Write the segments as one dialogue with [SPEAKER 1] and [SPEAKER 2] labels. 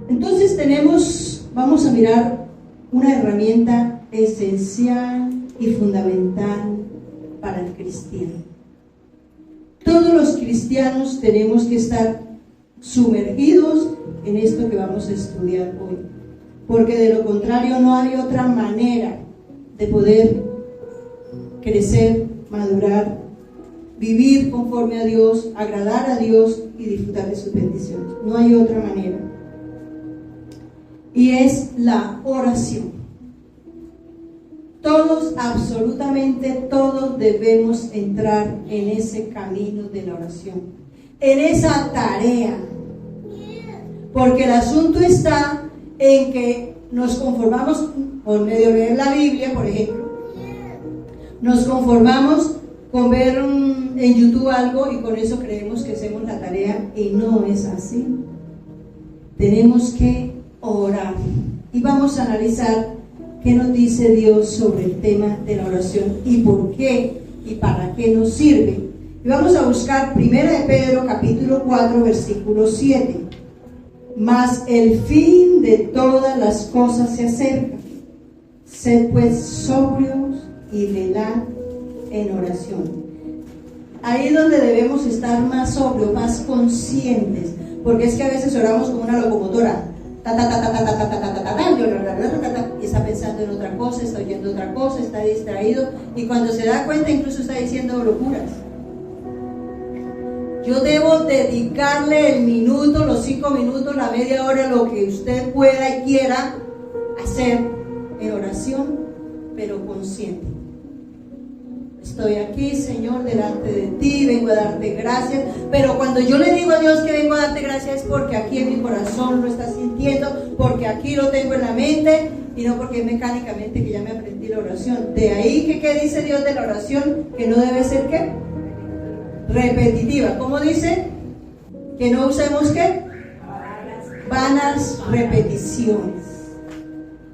[SPEAKER 1] Entonces vamos a mirar una herramienta esencial y fundamental para el cristiano. Todos los cristianos tenemos que estar sumergidos en esto que vamos a estudiar hoy, porque de lo contrario no hay otra manera de poder crecer, madurar, vivir conforme a Dios, agradar a Dios y disfrutar de sus bendiciones. No hay otra manera. Y es la oración. Todos, absolutamente todos, debemos entrar en ese camino de la oración, en esa tarea, porque el asunto está en que nos conformamos, por medio de leer la Biblia, por ejemplo, nos conformamos con ver en YouTube algo y con eso creemos que hacemos la tarea, y no es así. Tenemos que orar y vamos a analizar qué nos dice Dios sobre el tema de la oración y por qué y para qué nos sirve. Y vamos a buscar 1 de Pedro capítulo 4 versículo 7. Mas el fin de todas las cosas se acerca. Sed pues sobrios y velad en oración. Ahí es donde debemos estar más sobrios, más conscientes, porque es que a veces oramos como una locomotora, y está pensando en otra cosa, está oyendo otra cosa, está distraído, y cuando se da cuenta incluso está diciendo locuras. Yo debo dedicarle el minuto, los 5 minutos, la media hora, lo que usted pueda y quiera hacer en oración, pero consciente. Estoy aquí, Señor, delante de ti, vengo a darte gracias, pero cuando yo le digo a Dios que vengo a darte gracias es porque aquí en mi corazón lo está sintiendo, porque aquí lo tengo en la mente y no porque es mecánicamente que ya me aprendí la oración. De ahí que ¿qué dice Dios de la oración? Que no debe ser ¿qué? Repetitiva. ¿Cómo dice? Que no usemos ¿qué? Vanas repeticiones.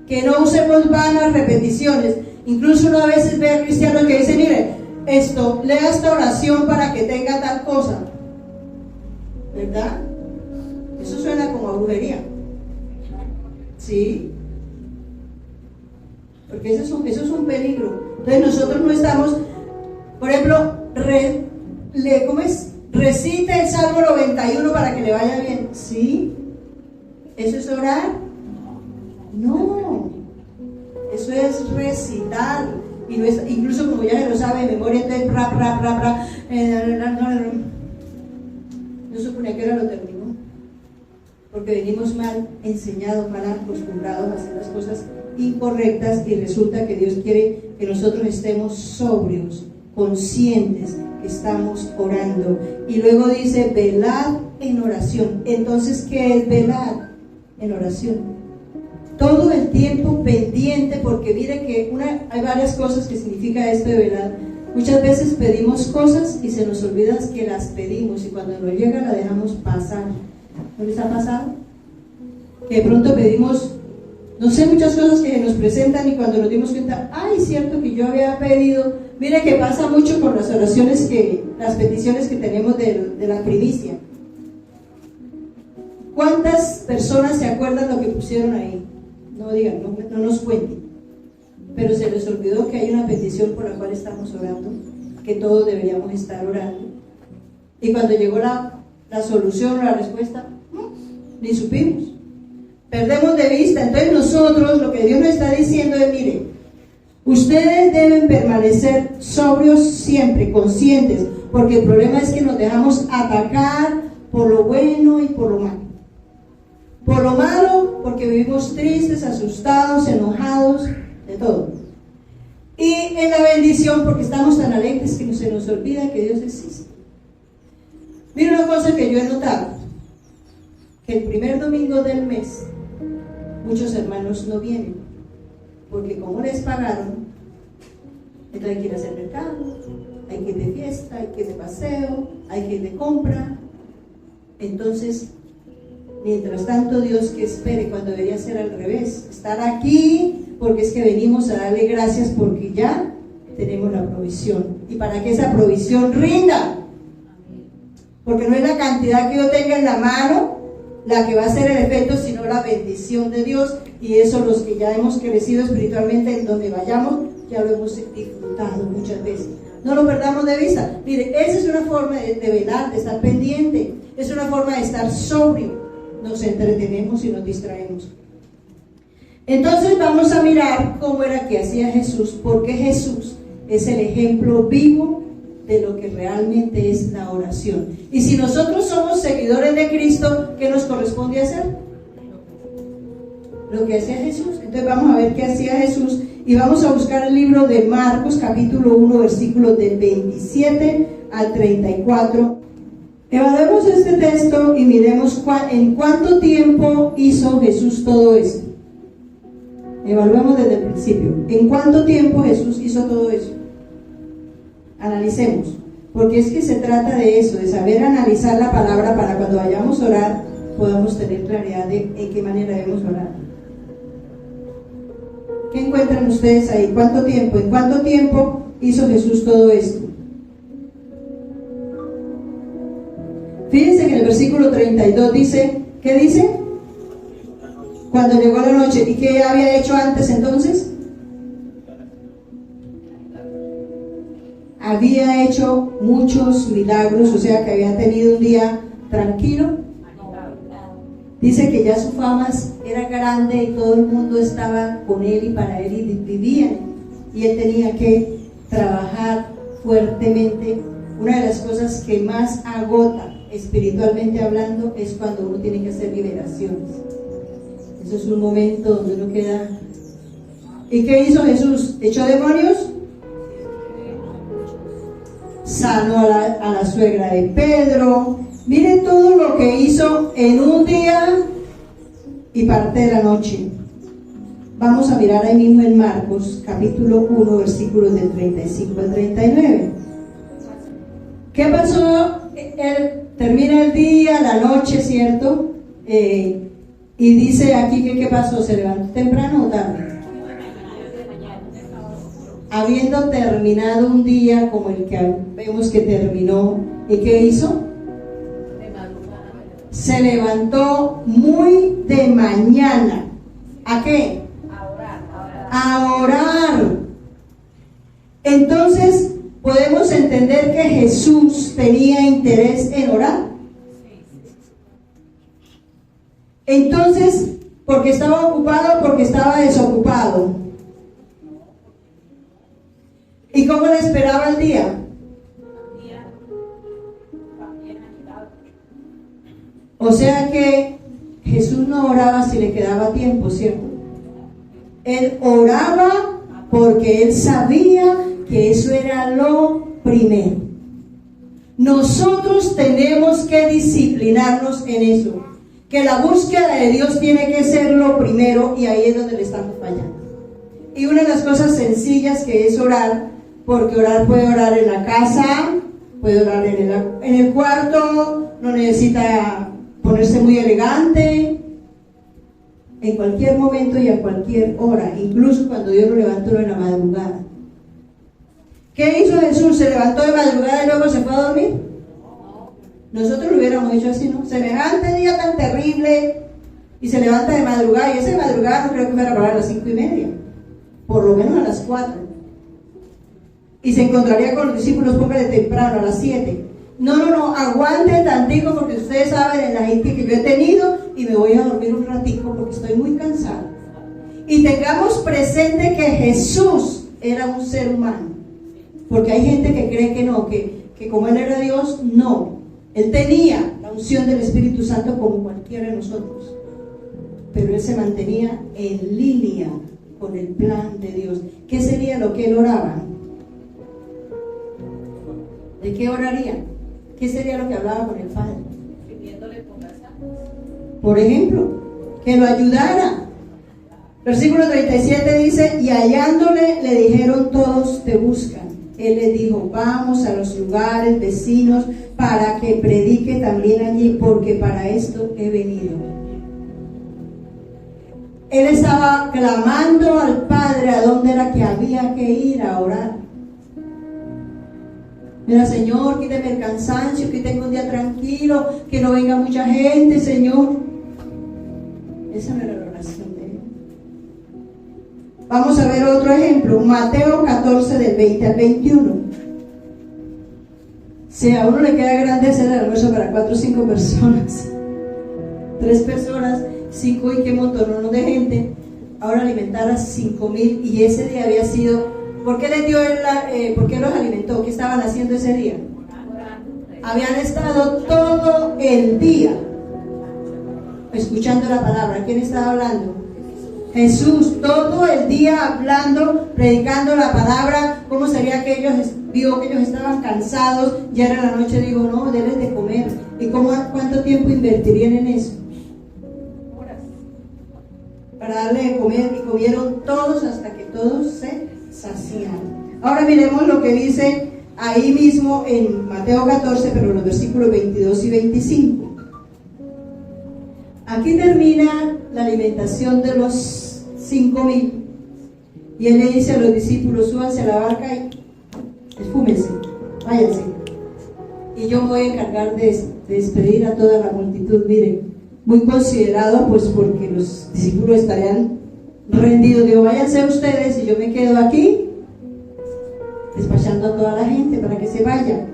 [SPEAKER 1] Que no usemos vanas repeticiones. Incluso uno a veces ve a cristianos que dicen, mire, lea esta oración para que tenga tal cosa, ¿verdad? Eso suena como a brujería, ¿sí? Porque eso es un peligro. Entonces nosotros no estamos, por ejemplo, ¿cómo es? Recite el Salmo 91 para que le vaya bien, ¿sí? ¿Eso es orar? No. Eso es recitar, y no es, incluso como ya lo sabe de memoria, entonces no suponía que ahora lo terminó, porque venimos mal enseñados, mal acostumbrados a hacer las cosas incorrectas, y resulta que Dios quiere que nosotros estemos sobrios, conscientes que estamos orando. Y luego dice, velad en oración. Entonces, ¿qué es velar en oración? Todo el tiempo pendiente, porque mire que hay varias cosas que significa esto de velar. Muchas veces pedimos cosas y se nos olvida que las pedimos, y cuando nos llega la dejamos pasar. ¿No les ha pasado? Que de pronto pedimos, no sé, muchas cosas que nos presentan, y cuando nos dimos cuenta, ay, cierto que yo había pedido. Mire que pasa mucho con las oraciones, las peticiones que tenemos de la primicia. ¿Cuántas personas se acuerdan lo que pusieron ahí? No digan, no nos cuenten, pero se les olvidó que hay una petición por la cual estamos orando, que todos deberíamos estar orando, y cuando llegó la solución o la respuesta, ni supimos, perdemos de vista. Entonces nosotros, lo que Dios nos está diciendo es, mire, ustedes deben permanecer sobrios siempre, conscientes, porque el problema es que nos dejamos atacar por lo bueno y por lo malo. Por lo malo, porque vivimos tristes, asustados, enojados, de todo. Y en la bendición, porque estamos tan alegres que se nos olvida que Dios existe. Mira una cosa que yo he notado, que el primer domingo del mes, muchos hermanos no vienen, porque como les pagaron, entonces hay que ir a hacer mercado, hay que ir de fiesta, hay que ir de paseo, hay que ir de compra. Entonces, mientras tanto, Dios que espere, cuando debería ser al revés, estar aquí, porque es que venimos a darle gracias porque ya tenemos la provisión, y para que esa provisión rinda, porque no es la cantidad que yo tenga en la mano la que va a hacer el efecto, sino la bendición de Dios. Y eso los que ya hemos crecido espiritualmente, en donde vayamos, ya lo hemos disfrutado muchas veces. No lo perdamos de vista. Mire, esa es una forma de velar, de estar pendiente. Es una forma de estar sobrio. Nos entretenemos y nos distraemos. Entonces vamos a mirar cómo era que hacía Jesús, porque Jesús es el ejemplo vivo de lo que realmente es la oración. Y si nosotros somos seguidores de Cristo, ¿qué nos corresponde hacer? Lo que hacía Jesús. Entonces vamos a ver qué hacía Jesús y vamos a buscar el libro de Marcos capítulo 1 versículos del 27 al 34. Evaluemos este texto y miremos en cuánto tiempo hizo Jesús todo eso. Evaluemos desde el principio. ¿En cuánto tiempo Jesús hizo todo eso? Analicemos, porque es que se trata de eso, de saber analizar la palabra para cuando vayamos a orar podamos tener claridad de en qué manera debemos orar. ¿Qué encuentran ustedes ahí? ¿Cuánto tiempo? ¿En cuánto tiempo hizo Jesús todo esto? Fíjense que en el versículo 32 dice, ¿qué dice? Cuando llegó la noche. ¿Y qué había hecho antes entonces? Había hecho muchos milagros, o sea que había tenido un día tranquilo. Dice que ya su fama era grande y todo el mundo estaba con él y para él y vivían. Y él tenía que trabajar fuertemente. Una de las cosas que más agota espiritualmente hablando es cuando uno tiene que hacer liberaciones. Eso es un momento donde uno queda. ¿Y qué hizo Jesús? ¿Echó demonios? Sanó a la suegra de Pedro. Miren todo lo que hizo en un día y parte de la noche. Vamos a mirar ahí mismo en Marcos capítulo 1 versículos del 35 al 39. ¿Qué pasó? Él termina el día, la noche, ¿cierto? Y dice aquí que ¿qué pasó? ¿Se levantó temprano o tarde? Habiendo terminado un día como el que vemos que terminó, ¿y qué hizo? Se levantó muy de mañana. ¿A qué? A orar. Entonces, podemos entender que Jesús tenía interés en orar. Entonces, ¿porque estaba ocupado o porque estaba desocupado? ¿Y cómo le esperaba el día? O sea que Jesús no oraba si le quedaba tiempo, ¿cierto? Él oraba porque él sabía que eso era lo primero. Nosotros tenemos que disciplinarnos en eso, que la búsqueda de Dios tiene que ser lo primero, y ahí es donde le estamos fallando. Y una de las cosas sencillas que es orar, porque puede orar en la casa, puede orar en el cuarto, no necesita ponerse muy elegante, en cualquier momento y a cualquier hora, incluso cuando Dios lo levantó en la madrugada. ¿Qué hizo Jesús? ¿Se levantó de madrugada y luego se fue a dormir? Nosotros lo hubiéramos hecho así, ¿no? Semejante día tan terrible, y se levanta de madrugada, y esa madrugada no creo que fuera para las 5:30, por lo menos a las 4. Y se encontraría con los discípulos, póngale temprano, a las 7. No, aguante tantico, porque ustedes saben la gente que yo he tenido, y me voy a dormir un ratico porque estoy muy cansado. Y tengamos presente que Jesús era un ser humano, porque hay gente que cree que no, que como él era Dios, no. Él tenía la unción del Espíritu Santo como cualquiera de nosotros, pero él se mantenía en línea con el plan de Dios. ¿Qué sería lo que él oraba? ¿De qué oraría? ¿Qué sería lo que hablaba con el Padre? Por ejemplo, que lo ayudara. Versículo 37 dice, y hallándole le dijeron todos, te buscan. Él les dijo, vamos a los lugares vecinos para que predique también allí, porque para esto he venido. Él estaba clamando al Padre a dónde era que había que ir a orar. Mira, Señor, quíteme el cansancio, que tenga un día tranquilo, que no venga mucha gente, Señor. Esa no era la oración de él. Vamos a ver otro ejemplo, Mateo 14 del 20 al 21. Si a uno le queda grande hacer el almuerzo para 4 o 5 personas, 3 personas, 5 y qué montón de gente, ahora alimentar a 5,000, y ese día había sido, ¿por qué les dio por qué los alimentó? ¿Qué estaban haciendo ese día? Habían estado todo el día escuchando la palabra. ¿Quién estaba hablando? Jesús, todo el día hablando, predicando la palabra. ¿Cómo sería que ellos vio que ellos estaban cansados? Ya era la noche, digo, no, denles de comer. ¿Y cuánto tiempo invertirían en eso? Horas. Para darle de comer, y comieron todos hasta que todos se saciaron. Ahora miremos lo que dice ahí mismo en Mateo 14, pero los versículos 22 y 25. Aquí termina la alimentación de los 5,000, y él le dice a los discípulos: súbanse a la barca y esfúmense, váyanse, y yo me voy a encargar de despedir a toda la multitud. Miren, muy considerado, pues porque los discípulos estarían rendidos. Digo, váyanse ustedes y yo me quedo aquí despachando a toda la gente para que se vaya.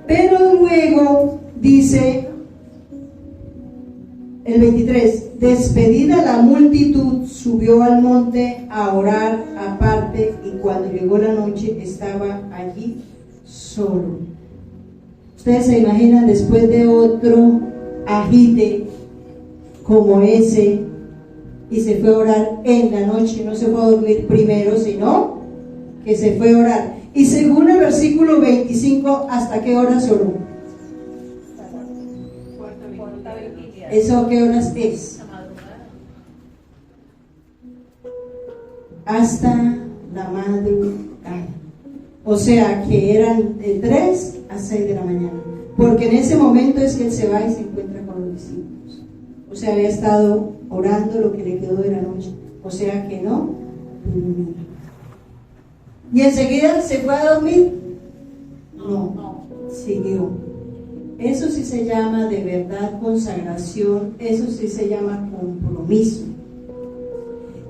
[SPEAKER 1] Pero luego dice el 23, despedida la multitud, subió al monte a orar aparte, y cuando llegó la noche estaba allí solo. Ustedes se imaginan, después de otro agite como ese, y se fue a orar en la noche, no se fue a dormir primero, sino que se fue a orar. Y según el versículo 25, ¿hasta qué horas oró? ¿Eso a qué horas es? Hasta la madrugada. O sea que eran de 3 a 6 de la mañana. Porque en ese momento es que él se va y se encuentra con los discípulos. O sea, había estado orando lo que le quedó de la noche. O sea que no durmió. ¿Y enseguida se fue a dormir? No, siguió. Eso sí se llama de verdad consagración, eso sí se llama compromiso.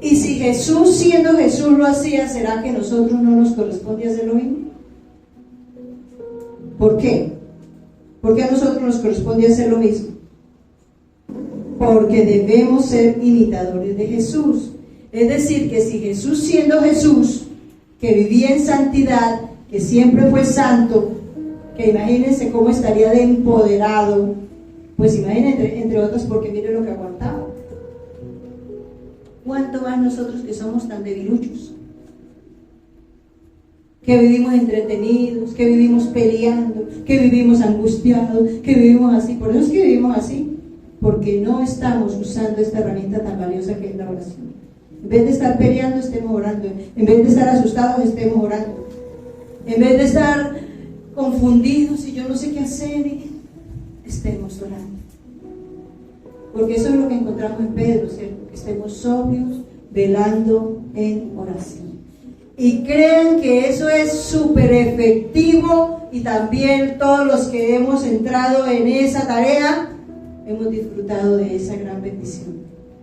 [SPEAKER 1] Y si Jesús, siendo Jesús, lo hacía, ¿será que a nosotros no nos corresponde hacer lo mismo? ¿Por qué? ¿Por qué a nosotros nos corresponde hacer lo mismo? Porque debemos ser imitadores de Jesús. Es decir, que si Jesús, siendo Jesús, que vivía en santidad, que siempre fue santo, que imagínense cómo estaría de empoderado, pues imagínense, entre otras, porque mire lo que aguantaba. ¿Cuánto más nosotros que somos tan debiluchos? Que vivimos entretenidos, que vivimos peleando, que vivimos angustiados, que vivimos así. Por eso es que vivimos así, porque no estamos usando esta herramienta tan valiosa que es la oración. En vez de estar peleando, estemos orando. En vez de estar asustados, estemos orando. En vez de estar confundidos y yo no sé qué hacer, estemos orando. Porque eso es lo que encontramos en Pedro, ¿cierto? Que estemos sobrios, velando en oración. Y crean que eso es súper efectivo, y también todos los que hemos entrado en esa tarea hemos disfrutado de esa gran bendición,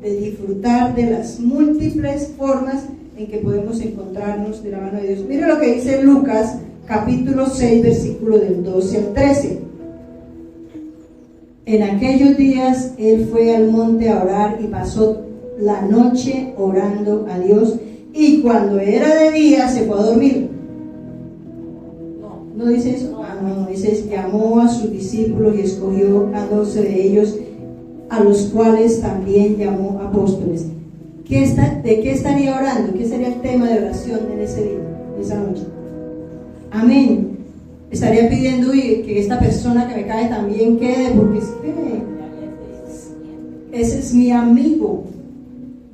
[SPEAKER 1] de disfrutar de las múltiples formas en que podemos encontrarnos de la mano de Dios. Mira lo que dice Lucas capítulo 6, versículo del 12 al 13. En aquellos días él fue al monte a orar y pasó la noche orando a Dios, y cuando era de día se fue a dormir. ¿No dice eso? No, dice: llamó a sus discípulos y escogió a 12 de ellos, a los cuales también llamó apóstoles. ¿De qué estaría orando? ¿Qué sería el tema de oración en ese día, en esa noche? Amén. Estaría pidiendo que esta persona que me cae también quede, porque es que ese es mi amigo.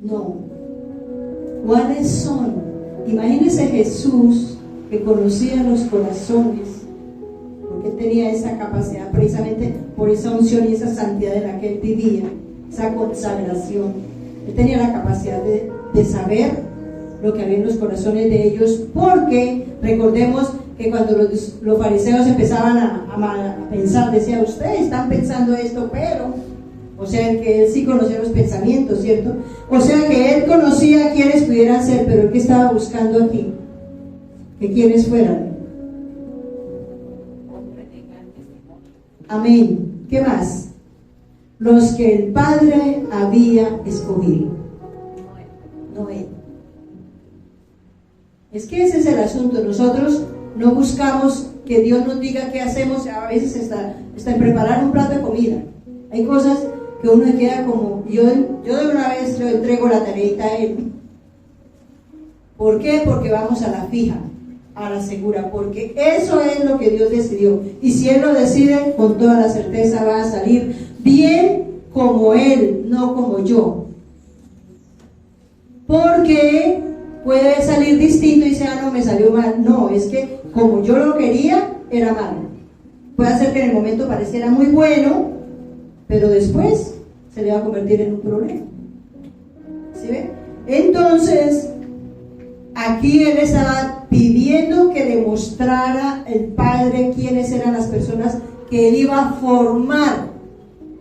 [SPEAKER 1] No. ¿Cuáles son? Imagínese Jesús, que conocía los corazones, porque tenía esa capacidad, precisamente por esa unción y esa santidad en la que él vivía, esa consagración. Él tenía la capacidad de saber lo que había en los corazones de ellos, porque recordemos que cuando los fariseos empezaban a pensar, decía: ustedes están pensando esto, pero O sea que él sí conocía los pensamientos, ¿cierto? O sea que él conocía quiénes pudieran ser, pero él que estaba buscando aquí, que quiénes fueran. Amén. ¿Qué más? Los que el Padre había escogido. No él. Es que ese es el asunto. Nosotros no buscamos que Dios nos diga qué hacemos. A veces está en preparar un plato de comida. Hay cosas que uno queda como, yo de una vez le entrego la tareita a él. ¿Por qué? Porque vamos a la fija, a la segura, porque eso es lo que Dios decidió. Y si Él lo decide, con toda la certeza va a salir bien como Él, no como yo. Porque puede salir distinto y decir, no, me salió mal. No, es que como yo lo quería, era malo. Puede ser que en el momento pareciera muy bueno, pero después se le va a convertir en un problema. ¿Sí ven? Entonces, aquí él estaba pidiendo que le mostrara el Padre quiénes eran las personas que él iba a formar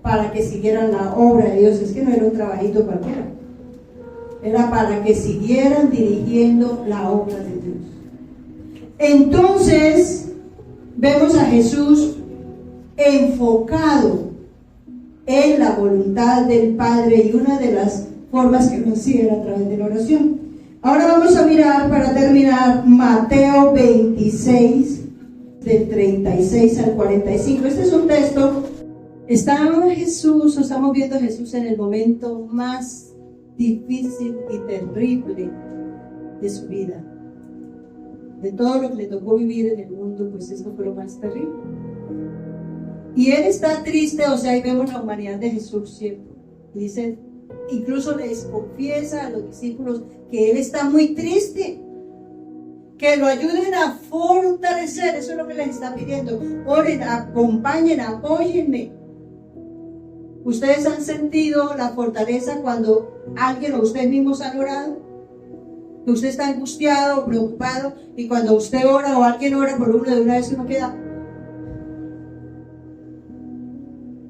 [SPEAKER 1] para que siguieran la obra de Dios. Es que no era un trabajito cualquiera. Era para que siguieran dirigiendo la obra de Dios. Entonces, vemos a Jesús enfocado en la voluntad del Padre, y una de las formas que lo hacía era a través de la oración. Ahora vamos a mirar, para terminar, Mateo 26, del 36 al 45. Este es un texto. Estamos viendo a Jesús en el momento más difícil y terrible de su vida. De todo lo que le tocó vivir en el mundo, pues eso fue lo más terrible. Y él está triste, o sea, ahí vemos la humanidad de Jesús, ¿cierto? Y dice, incluso les confiesa a los discípulos que él está muy triste, que lo ayuden a fortalecer. Eso es lo que les está pidiendo. Oren, acompañen, apóyenme. ¿Ustedes han sentido la fortaleza cuando alguien o ustedes mismos han orado? Que usted está angustiado, preocupado, y cuando usted ora o alguien ora por uno, de una vez uno queda.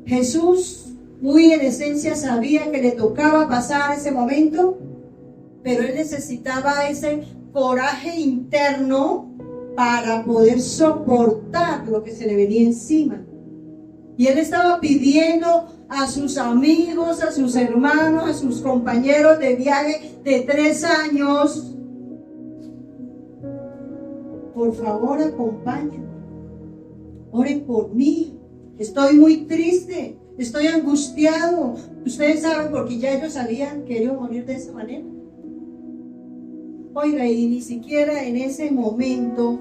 [SPEAKER 1] Jesús, muy en esencia, sabía que le tocaba pasar ese momento, pero él necesitaba ese coraje interno para poder soportar lo que se le venía encima. Y él estaba pidiendo a sus amigos, a sus hermanos, a sus compañeros de viaje de 3 años, por favor, acompáñenme, oren por mí. Estoy muy triste, estoy angustiado. Ustedes saben, porque ya ellos sabían que iba a morir de esa manera. Oiga, y ni siquiera en ese momento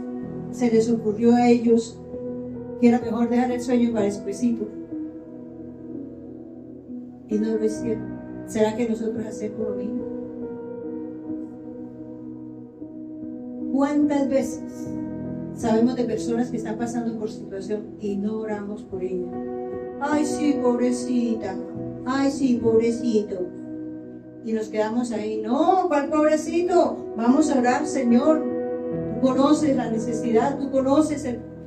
[SPEAKER 1] se les ocurrió a ellos que era mejor dejar el sueño para despuesito. Y no lo hicieron. ¿Será que nosotros hacemos lo mismo? ¿Cuántas veces sabemos de personas que están pasando por situación y no oramos por ella? Ay, sí, pobrecita. Ay, sí, pobrecito. Y nos quedamos ahí. No, ¿cuál pobrecito? Vamos a orar, Señor. Tú conoces la necesidad, tú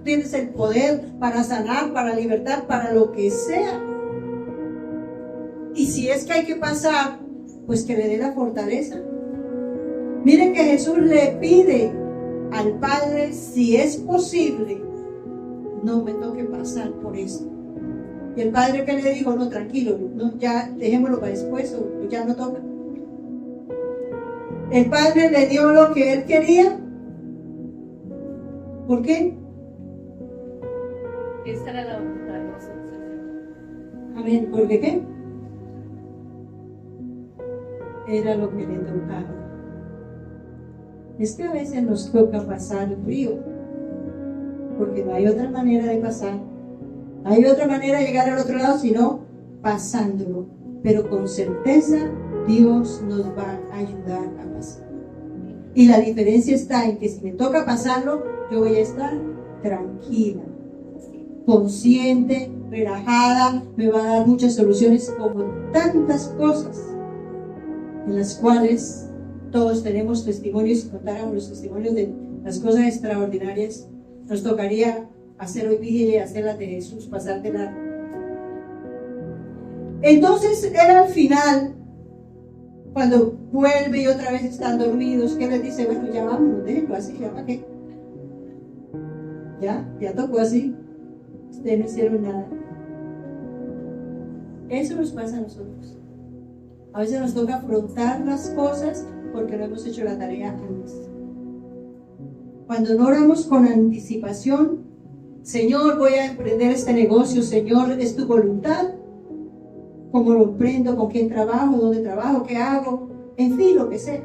[SPEAKER 1] tienes el poder para sanar, para libertar, para lo que sea. Y si es que hay que pasar, pues que le dé la fortaleza. Miren que Jesús le pide al Padre, si es posible, no me toque pasar por esto. Y el Padre, que le dijo, no, tranquilo, no, ya dejémoslo para después, o ya no toca. El Padre le dio lo que él quería. ¿Por qué?
[SPEAKER 2] Esta era la voluntad de nosotros.
[SPEAKER 1] Amén. ¿Por qué? Era lo que le tocaba. Es que a veces nos toca pasar el frío, porque no hay otra manera de pasar. No hay otra manera de llegar al otro lado sino pasándolo. Pero con certeza Dios nos va a ayudar a pasar. Y la diferencia está en que si me toca pasarlo, yo voy a estar tranquila, consciente, relajada. Me va a dar muchas soluciones, como tantas cosas en las cuales todos tenemos testimonios. Si contáramos los testimonios de las cosas extraordinarias, nos tocaría hacer hoy vigilia, hacer las de Jesús, pasártela. Entonces era al final, cuando vuelve y otra vez están dormidos, que les dice, bueno, ya vamos, déjenlo así, ya para qué. Ya tocó así. Ustedes no hicieron nada. Eso nos pasa a nosotros. A veces nos toca afrontar las cosas porque no hemos hecho la tarea antes. Cuando no oramos con anticipación, Señor, voy a emprender este negocio, Señor, es tu voluntad. ¿Cómo lo emprendo? ¿Con quién trabajo? ¿Dónde trabajo? ¿Qué hago? En fin, lo que sea.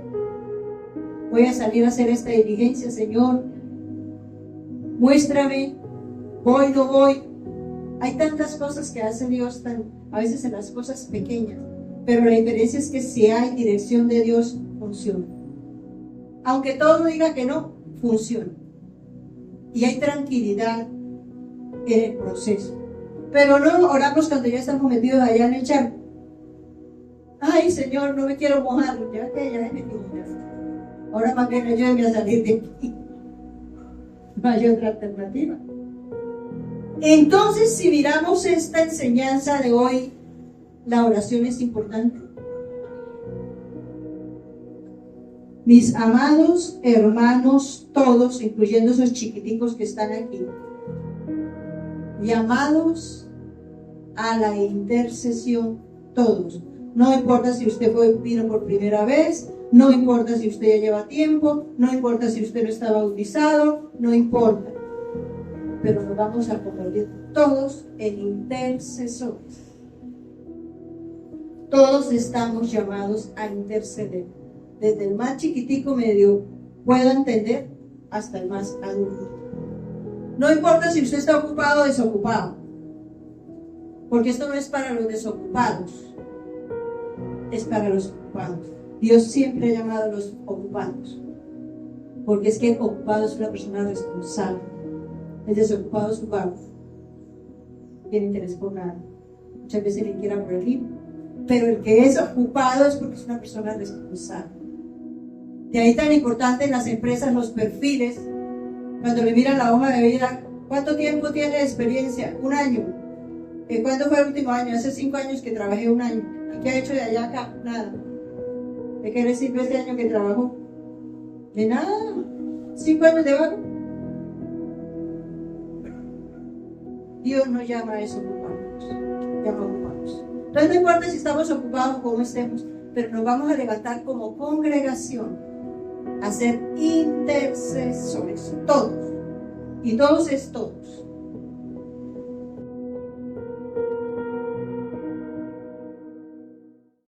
[SPEAKER 1] Voy a salir a hacer esta diligencia, Señor. Muéstrame, voy, no voy. Hay tantas cosas que hace Dios, a veces en las cosas pequeñas, pero la diferencia es que si hay dirección de Dios, funciona. Aunque todo diga que no, funciona. Y hay tranquilidad en el proceso. Pero no oramos cuando ya estamos metidos allá en el charco. Ay, Señor, no me quiero mojar. Ya me metí. Ahora más bien ayúdame a salir de aquí. No hay otra alternativa. Entonces, si miramos esta enseñanza de hoy, la oración es importante. Mis amados hermanos, todos, incluyendo esos chiquiticos que están aquí, llamados a la intercesión, todos. No importa si usted vino por primera vez, no importa si usted ya lleva tiempo, no importa si usted no está bautizado, no importa. Pero nos vamos a convertir todos en intercesores. Todos estamos llamados a interceder. Desde el más chiquitico medio puedo entender hasta el más adulto. No importa si usted está ocupado o desocupado, porque esto no es para los desocupados, es para los ocupados. Dios siempre ha llamado a los ocupados, porque es que el ocupado es una persona responsable. El desocupado es ocupado, no tiene interés por nada, muchas veces ni quiere por el libro, pero el que es ocupado es porque es una persona responsable. De ahí tan importante en las empresas los perfiles. Cuando le miran la hoja de vida, ¿cuánto tiempo tiene de experiencia? 1 año. ¿Cuándo fue el último año? Hace 5 años que trabajé 1 año. ¿Y qué ha hecho de allá acá? Nada. ¿De qué le sirve ese año que trabajó? De nada. 5 años de vago. Dios nos llama a eso ocupados. Llama ocupados. Entonces no importa si estamos ocupados o cómo estemos, pero nos vamos a levantar como congregación a ser intercesores, todos, y todos es todos.